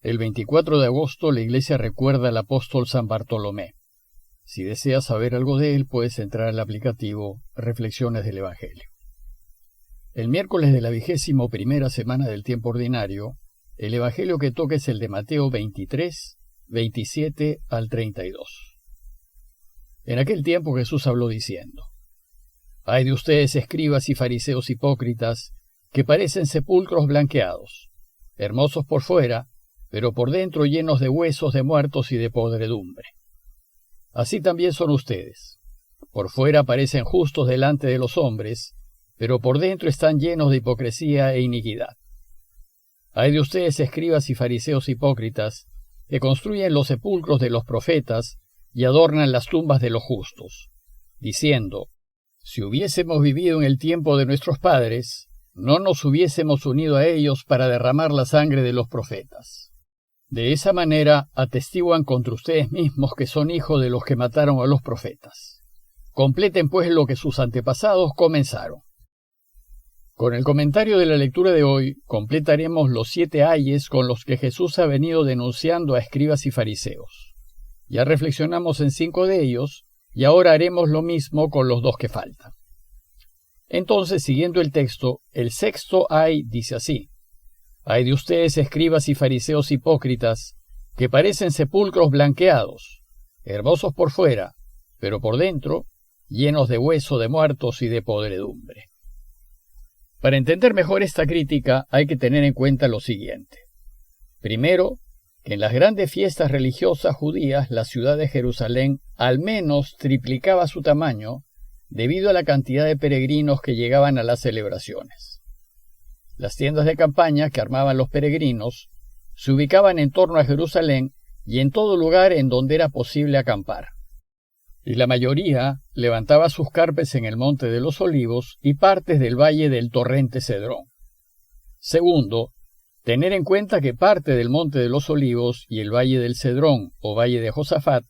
El 24 de agosto la iglesia recuerda al apóstol San Bartolomé. Si deseas saber algo de él, puedes entrar al aplicativo Reflexiones del Evangelio. El miércoles de la 21ª semana del tiempo ordinario, el Evangelio que toca es el de Mateo 23, 27 al 32. En aquel tiempo Jesús habló diciendo: «Ay de ustedes, escribas y fariseos hipócritas, que parecen sepulcros blanqueados, hermosos por fuera, pero por dentro llenos de huesos de muertos y de podredumbre. Así también son ustedes. Por fuera parecen justos delante de los hombres, pero por dentro están llenos de hipocresía e iniquidad. Ay de ustedes, escribas y fariseos hipócritas, que construyen los sepulcros de los profetas y adornan las tumbas de los justos, diciendo: si hubiésemos vivido en el tiempo de nuestros padres, no nos hubiésemos unido a ellos para derramar la sangre de los profetas. De esa manera atestiguan contra ustedes mismos que son hijos de los que mataron a los profetas. Completen pues lo que sus antepasados comenzaron». Con el comentario de la lectura de hoy, completaremos los 7 ayes con los que Jesús ha venido denunciando a escribas y fariseos. Ya reflexionamos en 5 de ellos, y ahora haremos lo mismo con los 2 que faltan. Entonces, siguiendo el texto, el 6º ay dice así: «Ay de ustedes, escribas y fariseos hipócritas, que parecen sepulcros blanqueados, hermosos por fuera, pero por dentro, llenos de hueso de muertos y de podredumbre». Para entender mejor esta crítica hay que tener en cuenta lo siguiente. Primero, que en las grandes fiestas religiosas judías la ciudad de Jerusalén al menos triplicaba su tamaño debido a la cantidad de peregrinos que llegaban a las celebraciones. Las tiendas de campaña que armaban los peregrinos se ubicaban en torno a Jerusalén y en todo lugar en donde era posible acampar. Y la mayoría levantaba sus carpas en el Monte de los Olivos y partes del valle del torrente Cedrón. Segundo, tener en cuenta que parte del Monte de los Olivos y el valle del Cedrón o valle de Josafat,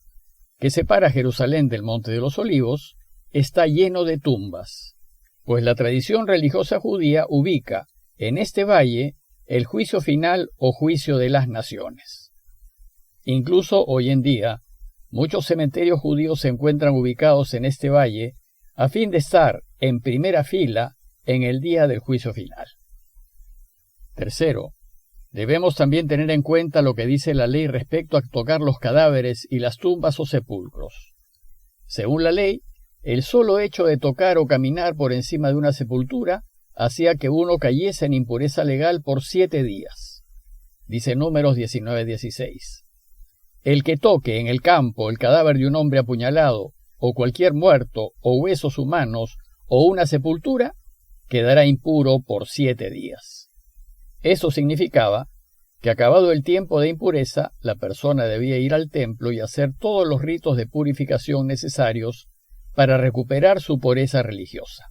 que separa Jerusalén del Monte de los Olivos, está lleno de tumbas, pues la tradición religiosa judía ubica en este valle el juicio final o juicio de las naciones. Incluso hoy en día, muchos cementerios judíos se encuentran ubicados en este valle a fin de estar en primera fila en el día del juicio final. Tercero, debemos también tener en cuenta lo que dice la ley respecto a tocar los cadáveres y las tumbas o sepulcros. Según la ley, el solo hecho de tocar o caminar por encima de una sepultura hacía que uno cayese en impureza legal por 7 días. Dice Números 19:16. El que toque en el campo el cadáver de un hombre apuñalado, o cualquier muerto, o huesos humanos, o una sepultura, quedará impuro por 7 días. Eso significaba que acabado el tiempo de impureza, la persona debía ir al templo y hacer todos los ritos de purificación necesarios para recuperar su pureza religiosa.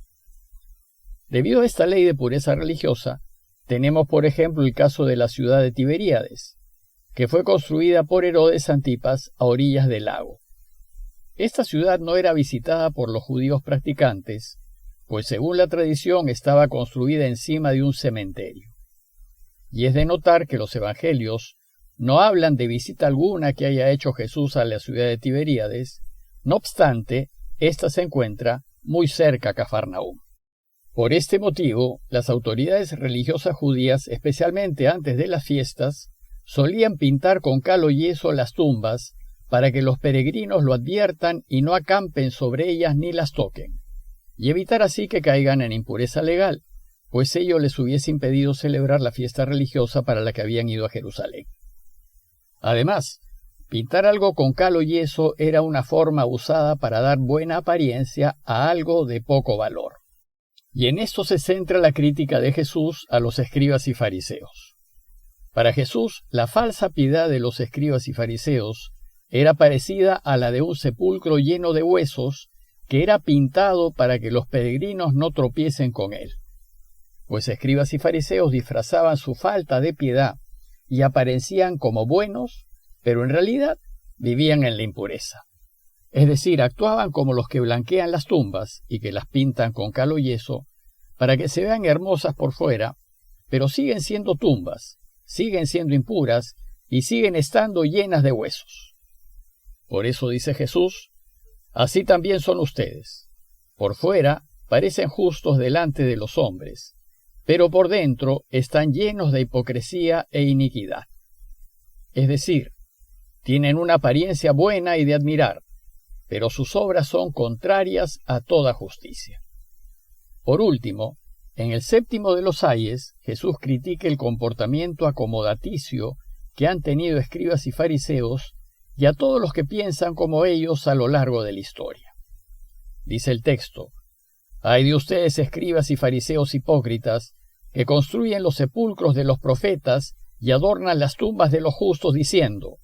Debido a esta ley de pureza religiosa, tenemos por ejemplo el caso de la ciudad de Tiberíades, que fue construida por Herodes Antipas a orillas del lago. Esta ciudad no era visitada por los judíos practicantes, pues según la tradición estaba construida encima de un cementerio. Y es de notar que los evangelios no hablan de visita alguna que haya hecho Jesús a la ciudad de Tiberíades, no obstante, ésta se encuentra muy cerca a Cafarnaúm. Por este motivo, las autoridades religiosas judías, especialmente antes de las fiestas, solían pintar con cal o yeso las tumbas para que los peregrinos lo adviertan y no acampen sobre ellas ni las toquen, y evitar así que caigan en impureza legal, pues ello les hubiese impedido celebrar la fiesta religiosa para la que habían ido a Jerusalén. Además, pintar algo con cal o yeso era una forma usada para dar buena apariencia a algo de poco valor. Y en esto se centra la crítica de Jesús a los escribas y fariseos. Para Jesús, la falsa piedad de los escribas y fariseos era parecida a la de un sepulcro lleno de huesos que era pintado para que los peregrinos no tropiecen con él. Pues escribas y fariseos disfrazaban su falta de piedad y aparecían como buenos, pero en realidad vivían en la impureza. Es decir, actuaban como los que blanquean las tumbas y que las pintan con cal o yeso para que se vean hermosas por fuera, pero siguen siendo tumbas, siguen siendo impuras y siguen estando llenas de huesos. Por eso dice Jesús, así también son ustedes. Por fuera parecen justos delante de los hombres, pero por dentro están llenos de hipocresía e iniquidad. Es decir, tienen una apariencia buena y de admirar, pero sus obras son contrarias a toda justicia. Por último, en el séptimo de los ayes, Jesús critica el comportamiento acomodaticio que han tenido escribas y fariseos y a todos los que piensan como ellos a lo largo de la historia. Dice el texto, «Ay de ustedes, escribas y fariseos hipócritas, que construyen los sepulcros de los profetas y adornan las tumbas de los justos diciendo,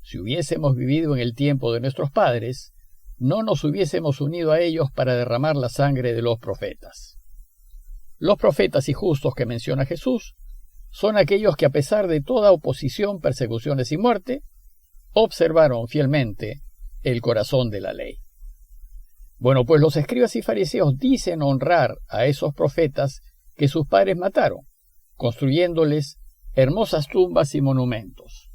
si hubiésemos vivido en el tiempo de nuestros padres, no nos hubiésemos unido a ellos para derramar la sangre de los profetas». Los profetas y justos que menciona Jesús son aquellos que a pesar de toda oposición, persecuciones y muerte, observaron fielmente el corazón de la ley. Bueno, pues los escribas y fariseos dicen honrar a esos profetas que sus padres mataron, construyéndoles hermosas tumbas y monumentos.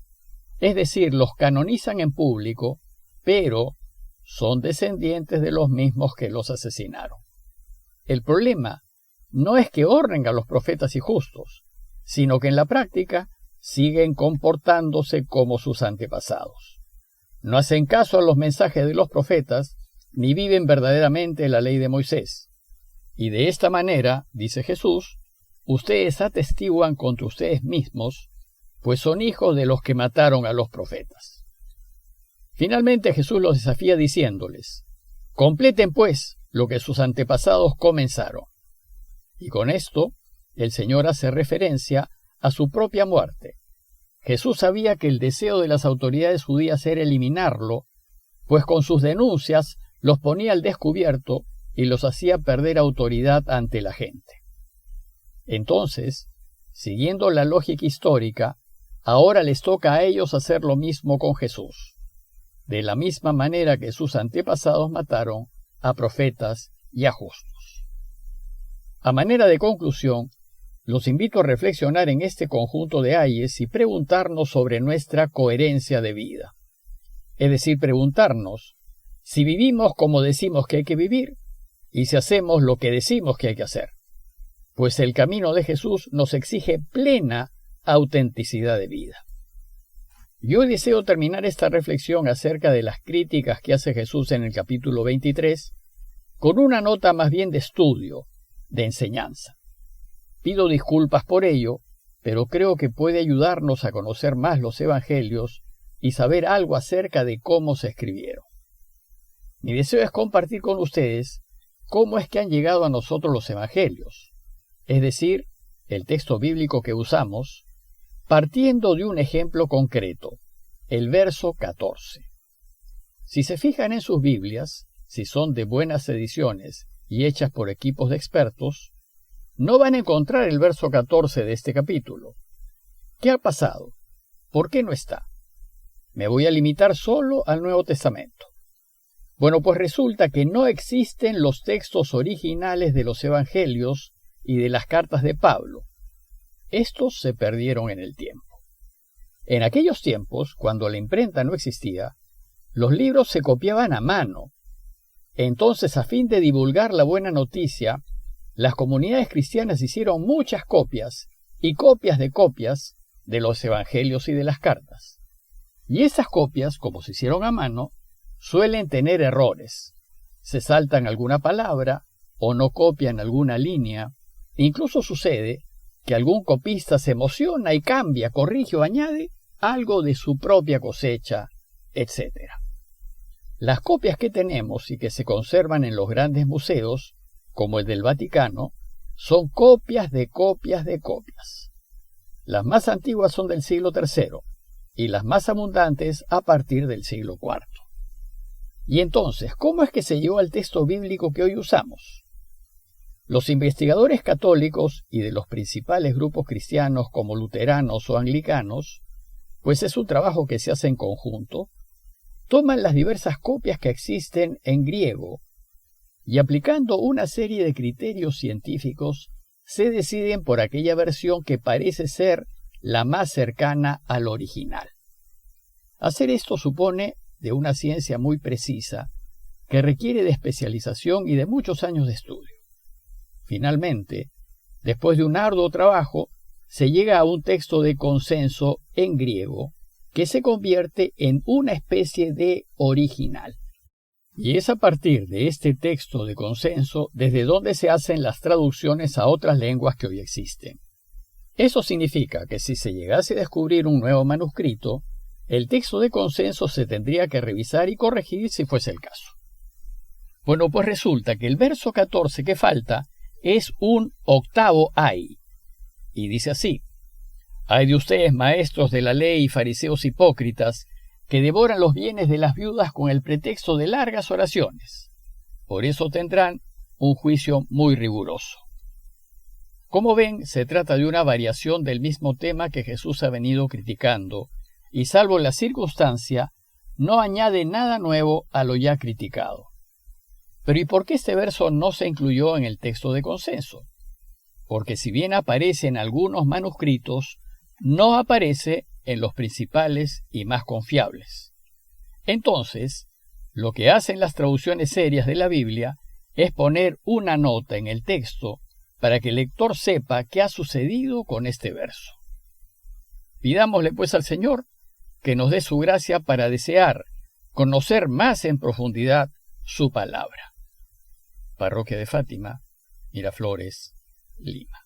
Es decir, los canonizan en público, pero son descendientes de los mismos que los asesinaron. El problema no es que honren a los profetas y justos, sino que en la práctica siguen comportándose como sus antepasados. No hacen caso a los mensajes de los profetas, ni viven verdaderamente la ley de Moisés. Y de esta manera, dice Jesús, ustedes atestiguan contra ustedes mismos, pues son hijos de los que mataron a los profetas. Finalmente Jesús los desafía diciéndoles, completen pues lo que sus antepasados comenzaron. Y con esto, el Señor hace referencia a su propia muerte. Jesús sabía que el deseo de las autoridades judías era eliminarlo, pues con sus denuncias los ponía al descubierto y los hacía perder autoridad ante la gente. Entonces, siguiendo la lógica histórica, ahora les toca a ellos hacer lo mismo con Jesús, de la misma manera que sus antepasados mataron a profetas y a justos. A manera de conclusión, los invito a reflexionar en este conjunto de ayes y preguntarnos sobre nuestra coherencia de vida. Es decir, preguntarnos si vivimos como decimos que hay que vivir y si hacemos lo que decimos que hay que hacer. Pues el camino de Jesús nos exige plena autenticidad de vida. Yo deseo terminar esta reflexión acerca de las críticas que hace Jesús en el capítulo 23 con una nota más bien de estudio, de enseñanza. Pido disculpas por ello, pero creo que puede ayudarnos a conocer más los evangelios y saber algo acerca de cómo se escribieron. Mi deseo es compartir con ustedes cómo es que han llegado a nosotros los evangelios, es decir, el texto bíblico que usamos, partiendo de un ejemplo concreto, el verso 14. Si se fijan en sus Biblias, si son de buenas ediciones y hechas por equipos de expertos, no van a encontrar el verso 14 de este capítulo. ¿Qué ha pasado? ¿Por qué no está? Me voy a limitar solo al Nuevo Testamento. Bueno, pues resulta que no existen los textos originales de los evangelios y de las cartas de Pablo. Estos se perdieron en el tiempo. En aquellos tiempos, cuando la imprenta no existía, los libros se copiaban a mano. Entonces, a fin de divulgar la buena noticia, las comunidades cristianas hicieron muchas copias y copias de los evangelios y de las cartas. Y esas copias, como se hicieron a mano, suelen tener errores. Se saltan alguna palabra o no copian alguna línea. Incluso sucede que algún copista se emociona y cambia, corrige o añade algo de su propia cosecha, etc. Las copias que tenemos y que se conservan en los grandes museos, como el del Vaticano, son copias de copias de copias. Las más antiguas son del siglo III y las más abundantes a partir del siglo IV. Y entonces, ¿cómo es que se llegó al texto bíblico que hoy usamos? Los investigadores católicos y de los principales grupos cristianos como luteranos o anglicanos, pues es un trabajo que se hace en conjunto, toman las diversas copias que existen en griego y aplicando una serie de criterios científicos se deciden por aquella versión que parece ser la más cercana al original. Hacer esto supone de una ciencia muy precisa, que requiere de especialización y de muchos años de estudio. Finalmente, después de un arduo trabajo, se llega a un texto de consenso en griego que se convierte en una especie de original. Y es a partir de este texto de consenso desde donde se hacen las traducciones a otras lenguas que hoy existen. Eso significa que si se llegase a descubrir un nuevo manuscrito, el texto de consenso se tendría que revisar y corregir si fuese el caso. Bueno, pues resulta que el verso 14 que falta es un octavo ay, y dice así: «Ay de ustedes, maestros de la ley y fariseos hipócritas, que devoran los bienes de las viudas con el pretexto de largas oraciones. Por eso tendrán un juicio muy riguroso». Como ven, se trata de una variación del mismo tema que Jesús ha venido criticando, y salvo la circunstancia, no añade nada nuevo a lo ya criticado. Pero ¿y por qué este verso no se incluyó en el texto de consenso? Porque si bien aparece en algunos manuscritos, no aparece en los principales y más confiables. Entonces, lo que hacen las traducciones serias de la Biblia es poner una nota en el texto para que el lector sepa qué ha sucedido con este verso. Pidámosle pues al Señor que nos dé su gracia para desear conocer más en profundidad su palabra. Parroquia de Fátima, Miraflores, Lima.